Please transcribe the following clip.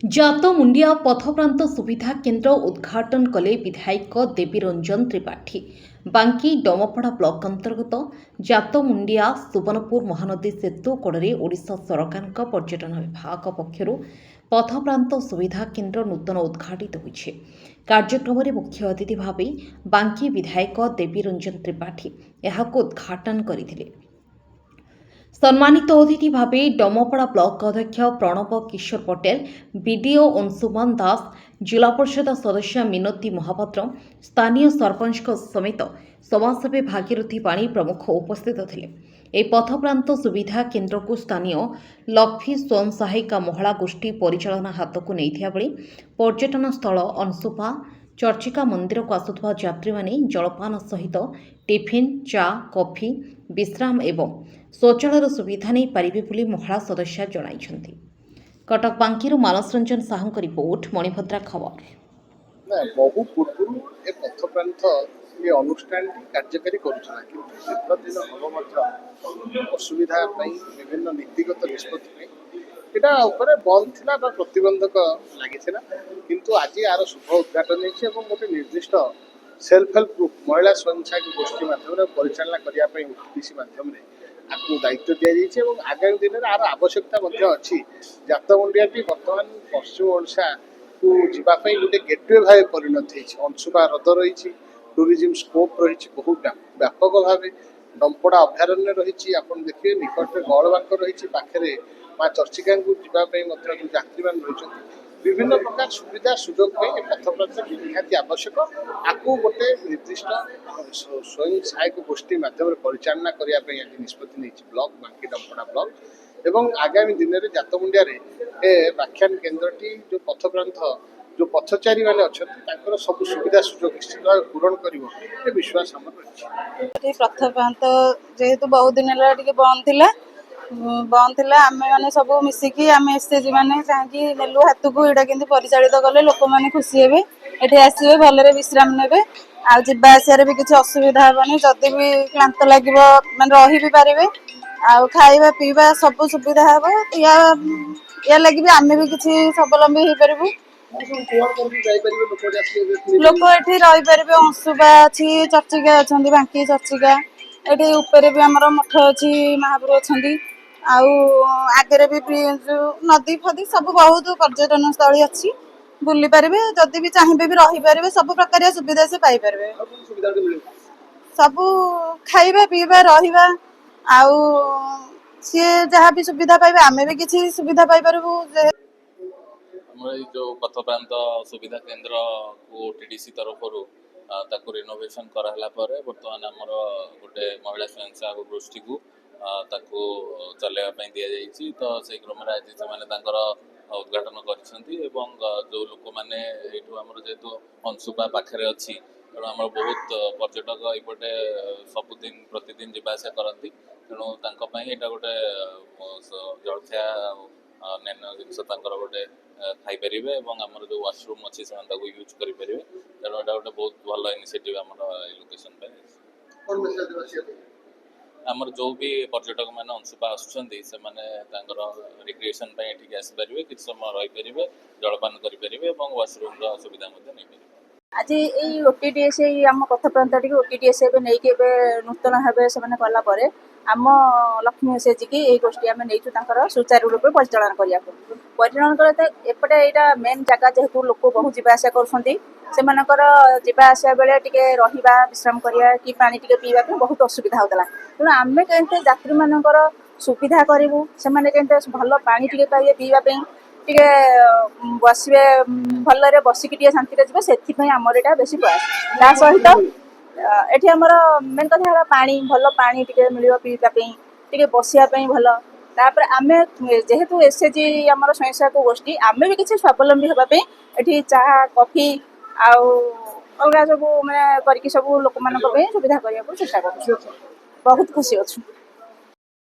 जातमुंडिया पथप्रांत सुविधा केन्द्र उद्घाटन कले विधायक देवीरंजन त्रिपाठी। बांकी डमपड़ा ब्लॉक अंतर्गत जातमुंडिया सुवर्णपुर महानदी सेतु कड़े ओडिशा सरकार पर्यटन विभाग पक्षर पथप्रांत सुविधा केन्द्र नूतन उद्घाटित होइछे। कार्यक्रम में मुख्य अतिथि भाव बांकी विधायक देवीरंजन त्रिपाठी यहाक उद्घाटन करथिले। सम्मानित अतिथि भाव डमपड़ा ब्लॉक अध्यक्ष प्रणव किशोर पटेल, बीडीओ अंशुमान दास, जिला परिषद सदस्य मिनती महापात्र, स्थानीय सरपंच समेत समाजसेवी भागीरथी पाणी प्रमुख उपस्थित थे। ए पथप्रांत सुविधा केन्द्र को स्थानीय लक्ष्मी स्वयं सहायिका महिला गोष्ठी परिचालना हाथ को नहीं बेले पर्यटन स्थल अंशुपा चर्चिका मंदिर को आसुवा यात्री माने जलपान सहित टिफिन, चा, कॉफी, विश्राम एवं शौचालय सुविधा नहीं पारिबे बोली महिला सदस्य जणाइछन्ति। कटक बांकीरू मानस रंजन साहू रिपोर्ट, मणिभद्रा खबर। बहु पूर्व ए पथप्रांत ये अनुष्ठान कार्यकारी करुदिन हम असुविधा विभिन्न नीतिगत निष्पत्ति बंद थी प्रतिबंधक लगी किंतु आज यार शुभ उद्घाटन गोटे निर्दिष्ट सेल्फ हेल्प ग्रुप महिला स्वयं सहायक गोष्ठी माध्यम परिचालना करने ओटीडीसी माध्यम आपको दायित्व दी आगामी दिन में आर आवश्यकता अच्छी। जातमुंडिया बर्तमान पश्चिम ओडिशा को जीवाई गोटे गेटवे भाव परिणत अंशुपा हृद रही टूरिज्म स्कोप रही बहुत व्यापक भाव डमपड़ा अभयारण्य रही आप देखिए निकट में गौड़बांक रही पाखे माँ चर्चिका जावाई यात्री मान रही विभिन्न प्रकार सुविधा सुजोग पथप्रांत निहाती आवश्यक आपको गोटे निर्दिष्ट स्वयं सहायक गोष्ठी माध्यम परिचालना करने आज निष्पत्ति नहीं ब्लॉक बांकी डमपड़ा ब्लॉक एवं आगामी दिन में जातमुंडिया व्याख्यान केन्द्रटी जो पथप्रांत जो पथचारी मैंने अच्छा सब सुविधा सुजोग निश्चित भाव पूरण कर विश्वास आम रही। पथप्रांत जेहेतु बहुत दिन बंद थी आम मैंने सब मिसिकी आम एसएचजी मैंने चाहिए नेलु हाथ को यहाँ कि परिचालित कले लोक मैंने खुशी हे ये आसवे भलरे विश्राम ने आसवे भी किसी असुविधा हेनी जदि भी क्लांत लगे मैंने रही भी पारे खाଇବା पीवा सब सुविधा हे या लगे भी आम भी किसी स्वावलम्बी हो पारू लोक ये रही पारे अंशुपा अच्छी चर्चिका अच्छा बांकी चर्चिका ये ऊपर भी आमर मठ अच्छी महापुर अच्छा आगे भी नदी फदी सब बहुत पर्यटन स्थली अच्छी बुली पारे जदि भी चाहिए भी रही पारे सब प्रकार सुविधा से पाई पारे सब खाଇବା पीवा रहिबा आउ सी जहाँ भी सुविधा पाइबे आमे भी किसी सुविधा पाई पारबू। जो पथप्रांत सुविधा केन्द्र को ओटीडीसी तरफ रिनोवेशन कराला बर्तमान आमर गोटे महिला स्वयं सहायक गोष्ठी को चलैया दि जाइए तो से क्रम आज से उद्घाटन कर जो लोक मैंने जेहेतु अंशुपा पाखे अच्छी तेणु आम बहुत पर्यटक ये सबुदिन प्रतिदिन जावास करती तेणु यहाँ गोटे जलखिया अन्य जिनस गोटे खाईपर आमर जो वाशरूम अच्छी से यूज करेंगे तेणु यहाँ गोटे बहुत भल इनिशिएटिव आम लोकेशन आमर जो भी पर्यटक मैंने अंशुपा आसुच्च रिक्रिएशन ये आसपारे किसी समय रहीपर जलपान करेंगे वाशरूम सुविधा नहीं पारे। आज ये ओटीडीएस आम पथप्रांत ओटीडीएस नहीं नूतन भाव से कलापर आम लक्ष्मी एसएचजी की यही गोष्ठी आम नहीं सुचारू रूप परिचालन करने परिचालन करते एपटे यहाँ मेन जगह जेहेतु लोक बहुत जावास कर बेले टिके रहिबा विश्राम करिया कि पानी टिके पीवा बहुत असुविधा होता तेणु आम केमते यात्री मानकर सुविधा करूँ से भल पानी टिके पाइबे पीवा टिके बसवे भलरे बसिक शांति से आमर यहाँ बेसी प्रयास ता सहित एठी आमर मेन कथा पानी भल पानी टिके मिल पीवाई टिके बसियापी भल तापर आम जेहेतु एसएचजी आमर स्वयं सहायक गोष्ठी आम भी किसी स्वावलम्बी होगापी एठी चाह कॉफी आउ अलग सब मैंने करके सब लोक मान सुविधा करने चेष्टा कर बहुत खुशी अच्छु।